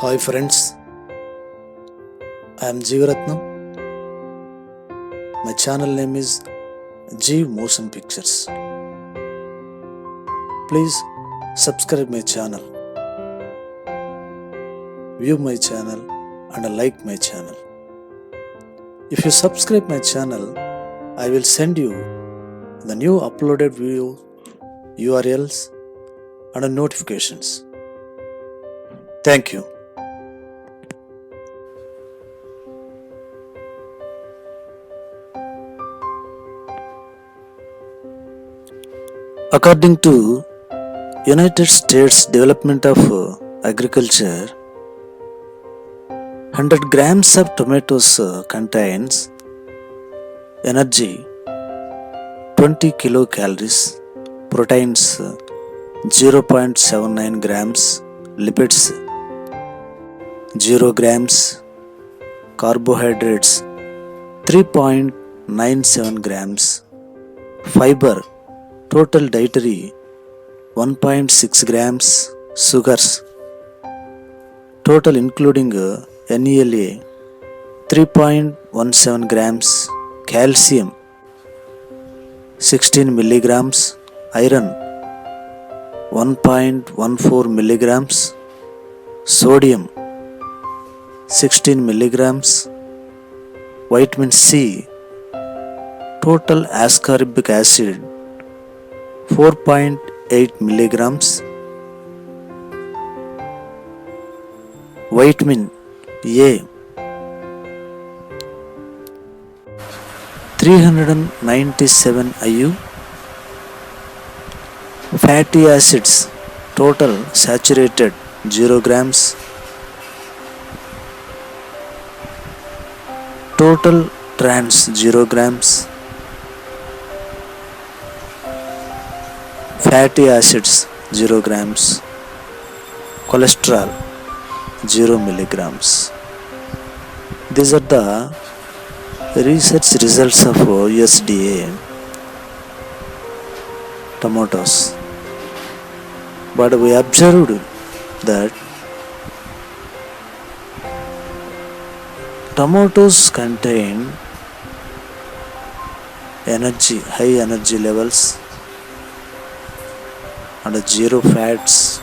Hi friends, I am Jeevaratnam. My channel name is Jeev Motion Pictures. Please subscribe my channel, view my channel and like my channel. If you subscribe my channel, I will send you the new uploaded video URLs and notifications. Thank you. According to United States Department of Agriculture, 100 grams of tomatoes contains energy 20 kilocalories, proteins 0.79 grams, lipids 0 grams, carbohydrates 3.97 grams, fiber total dietary 1.6 grams, sugars total including NELA 3.17 grams, calcium 16 milligrams, iron 1.14 milligrams, sodium 16 milligrams, vitamin C total ascorbic acid 4.8 milligrams, vitamin A 397 IU, fatty acids total saturated 0 grams, total trans 0 grams, fatty acids 0 grams, cholesterol 0 milligrams. These are the research results of USDA tomatoes. But we observed that tomatoes contain high energy levels and 0 fats,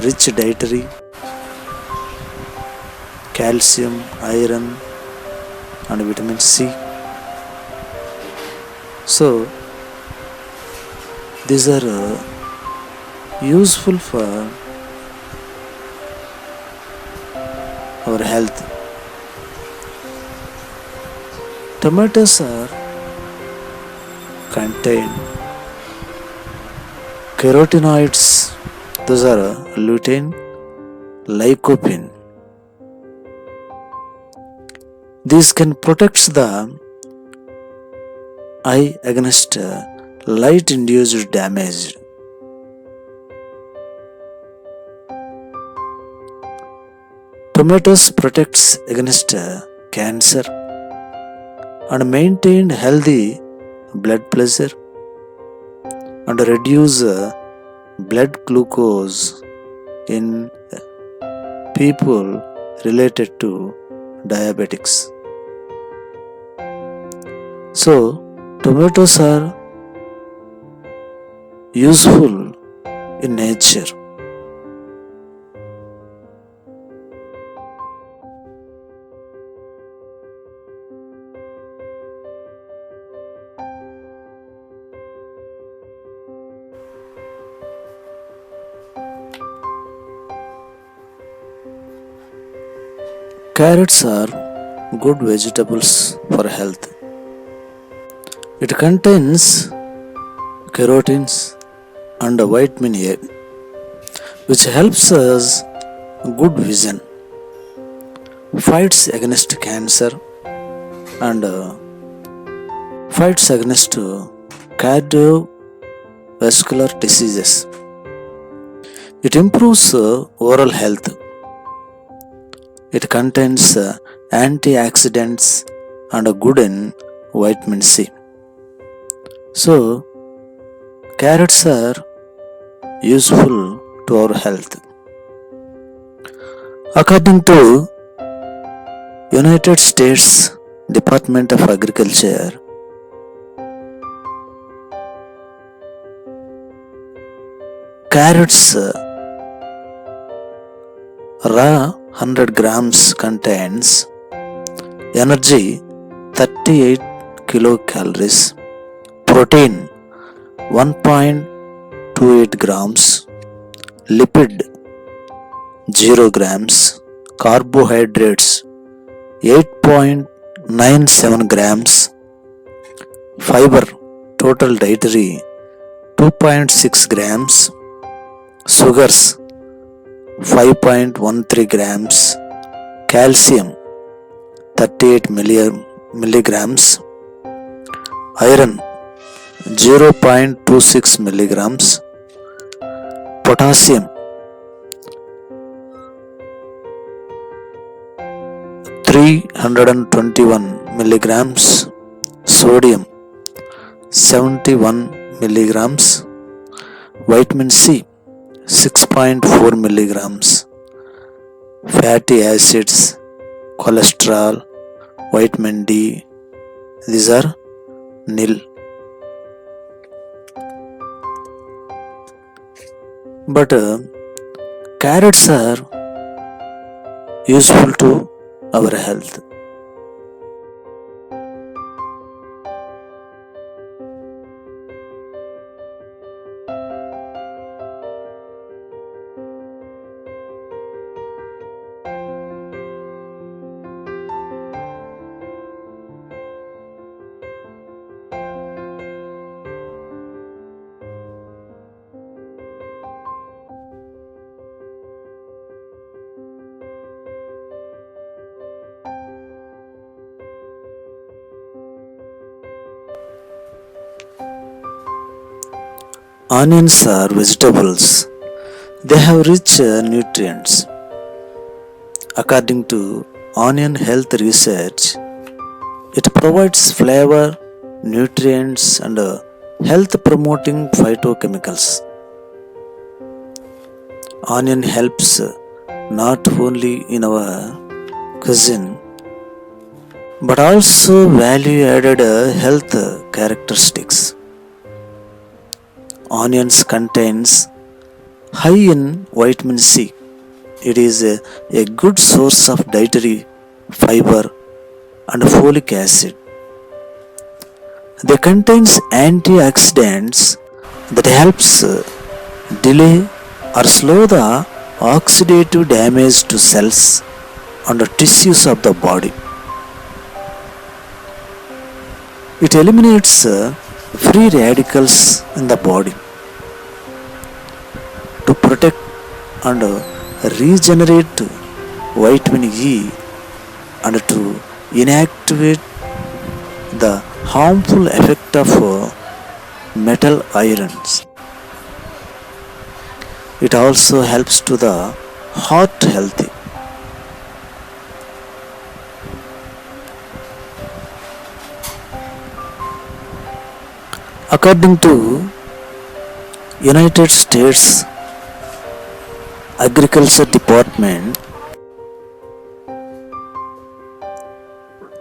rich dietary, calcium, iron and vitamin C. So these are useful for our health. Tomatoes are contain carotenoids, those are lutein, lycopene. These can protect the eye against light induced damage. Tomatoes protects against cancer and maintain healthy blood pressure and reduce blood glucose in people related to diabetics. So tomatoes are useful in nature. Carrots are good vegetables for health. It contains carotenes and vitamin A, which helps us good vision, fights against cancer and fights against cardiovascular diseases. It improves oral health. It contains antioxidants and good in vitamin C. So carrots are useful to our health. According to United States Department of Agriculture, carrots raw 100 grams contains energy 38 kilocalories, protein 1.28 grams, lipid 0 grams, carbohydrates 8.97 grams, fiber total dietary 2.6 grams, sugars 5.13 grams, calcium 38 milligrams, iron 0.26 milligrams, potassium 321 milligrams, sodium 71 milligrams, vitamin C 6.4 milligrams, fatty acids, cholesterol, vitamin D, these are nil. But carrots are useful to our health. Onions are vegetables. They have rich nutrients. According to Onion Health Research, it provides flavor, nutrients, and health promoting phytochemicals. Onion helps not only in our cuisine but also value added health characteristics. Onions contains high in vitamin C. It is a good source of dietary fiber and folic acid. They contains antioxidants that helps delay or slow the oxidative damage to cells and tissues of the body. It eliminates free radicals in the body to protect and regenerate vitamin E and to inactivate the harmful effect of metal ions. It also helps to the heart healthy. According to United States Agriculture Department,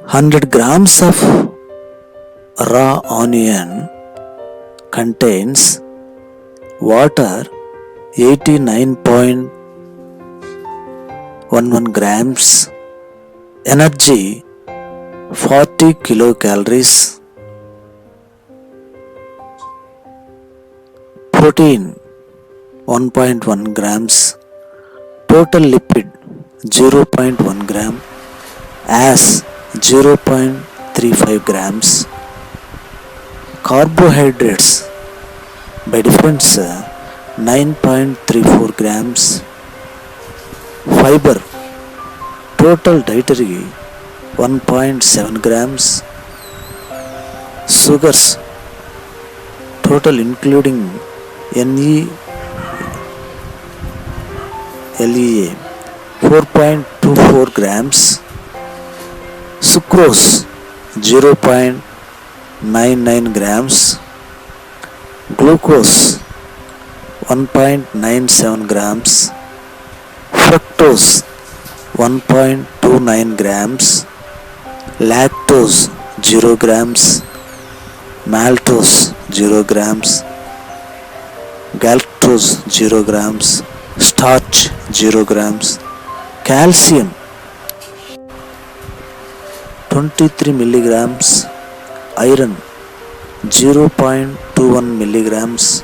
100 grams of raw onion contains water 89.11 grams, energy 40 kilocalories, protein 1.1 grams, total lipid 0.1 gram, as 0.35 grams, carbohydrates by difference 9.34 grams, fiber total dietary 1.7 grams, sugars total including LEA 4.24 grams, sucrose 0.99 grams, glucose 1.97 grams, fructose 1.29 grams, lactose 0 grams, maltose 0 grams, galactose 0 grams, starch 0 grams, calcium 23 milligrams, iron 0.21 milligrams,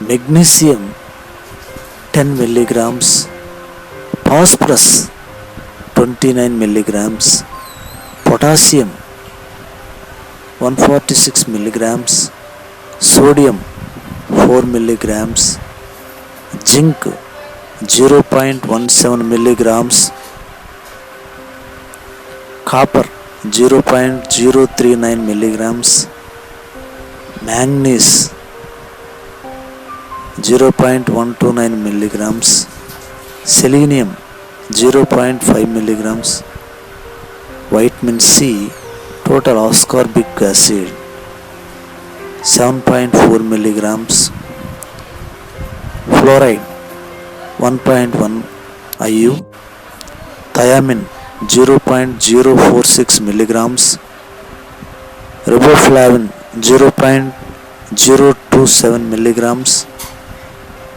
magnesium 10 milligrams, phosphorus 29 milligrams, potassium 146 milligrams, sodium 4 milligrams, zinc 0.17 milligrams, copper 0.039 milligrams, manganese 0.129 milligrams, selenium 0.5 milligrams, vitamin C total ascorbic acid 7.4 milligrams, fluoride 1.1 IU, thiamine 0.046 milligrams, riboflavin 0.027 milligrams,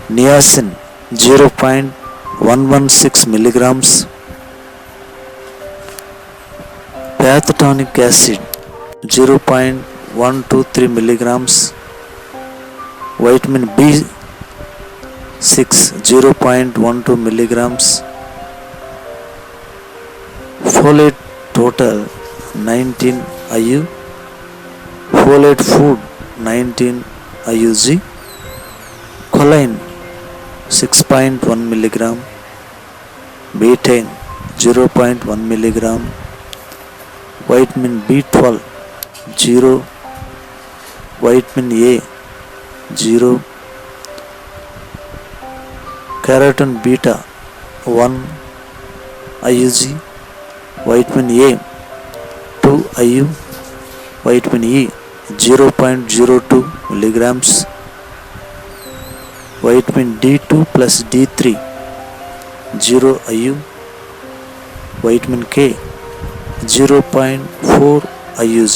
niacin 0.116 milligrams, pathotonic acid 0.123 milligrams, vitamin B6 0.12 milligrams, folate total 19 IU, folate food 19 IUG, choline 6.1 milligram, betaine 0.1 milligram, vitamin B12 0, vitamin A 0, carotene beta 1 IUG, vitamin A 2 IU, vitamin E 0.02 milligrams, vitamin D2 plus D3 0 IU, vitamin K 0.4 IUG,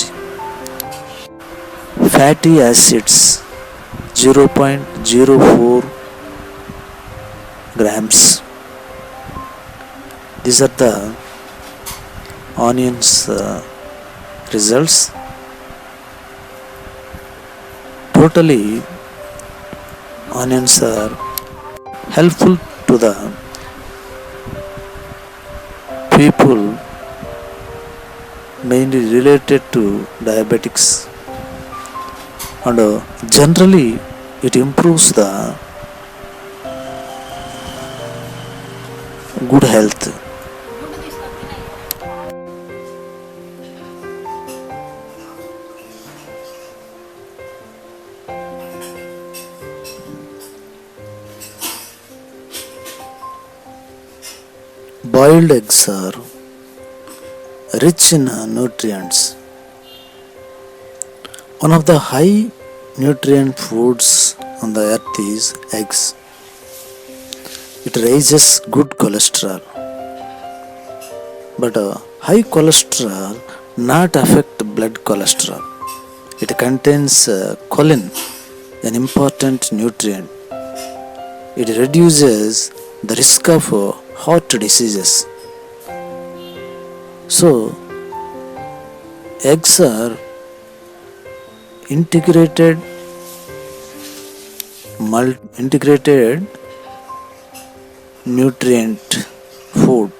fatty acids 0.04 grams. These are the onions results. Totally, onions are helpful to the people mainly related to diabetics, and generally it improves the good health. Boiled eggs are rich in nutrients. One of the high nutrient foods on the earth is eggs. It raises good cholesterol, but high cholesterol not affect blood cholesterol. It contains choline, an important nutrient. It reduces the risk of heart diseases. So, eggs are integrated nutrient food.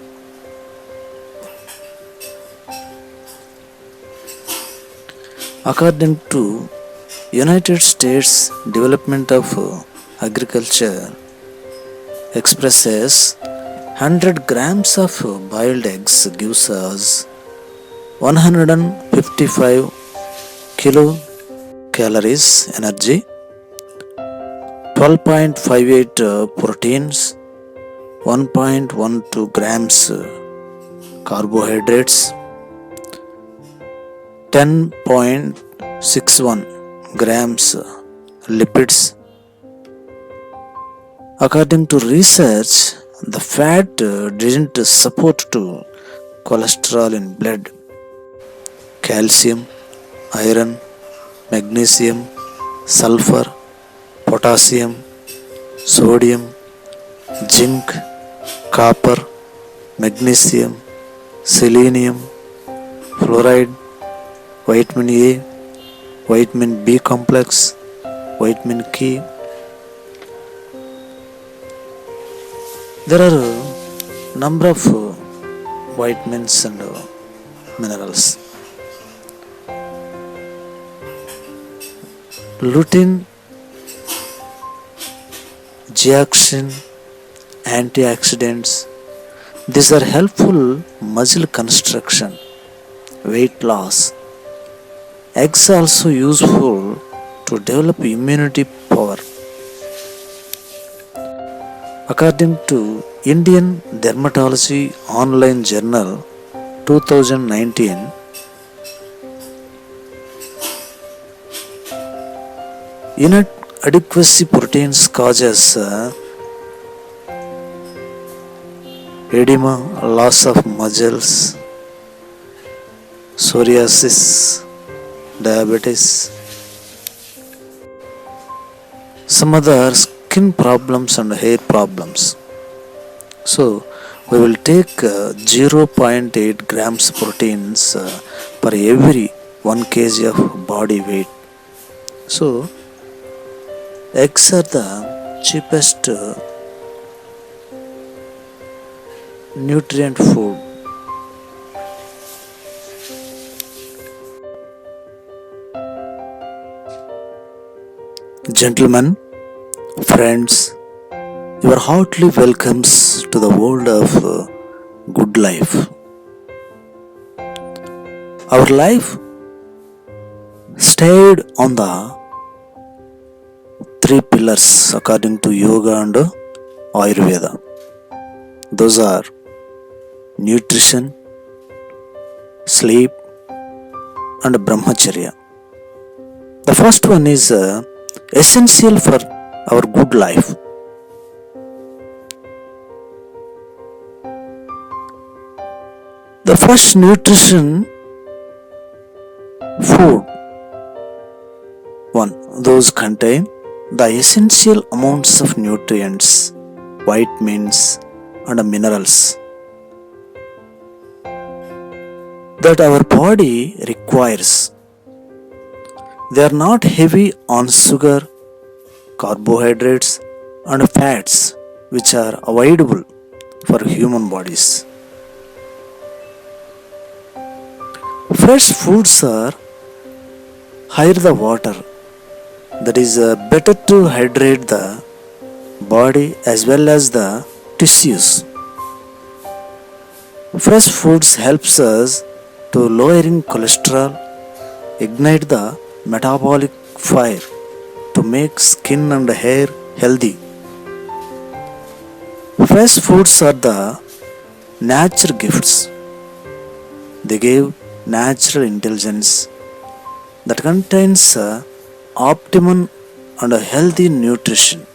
According to United States Development of Agriculture expresses 100 grams of boiled eggs gives us 155 kilocalories energy, 12.58 proteins, 1.12 grams carbohydrates, 10.61 grams lipids. According to research, the fat didn't support to cholesterol in blood. Calcium, iron, magnesium, sulfur, potassium, sodium, zinc, copper, magnesium, selenium, fluoride, vitamin A, vitamin B complex, vitamin K. There are a number of vitamins and minerals. Lutein, zeaxanthin, antioxidants. These are helpful muscle construction, weight loss. Eggs are also useful to develop immunity power. According to Indian Dermatology Online Journal 2019, inadequacy proteins causes edema, loss of muscles, psoriasis, diabetes, some other skin problems and hair problems. So we will take 0.8 grams proteins per every 1 kg of body weight. So eggs are the cheapest nutrient food. Gentlemen, friends, you are heartily welcomes to the world of good life. Our life stayed on the three pillars according to yoga and Ayurveda. Those are nutrition, sleep, and brahmacharya. The first one is essential for our good life. The first nutrition food one, those contain the essential amounts of nutrients, vitamins, and minerals that our body requires. They are not heavy on sugar, carbohydrates, and fats, which are avoidable for human bodies. Fresh foods are higher the water, that is better to hydrate the body as well as the tissues. Fresh foods helps us to lowering cholesterol, ignite the metabolic fire to make skin and hair healthy. Fresh foods are the nature gifts. They give natural intelligence that contains optimum and healthy nutrition.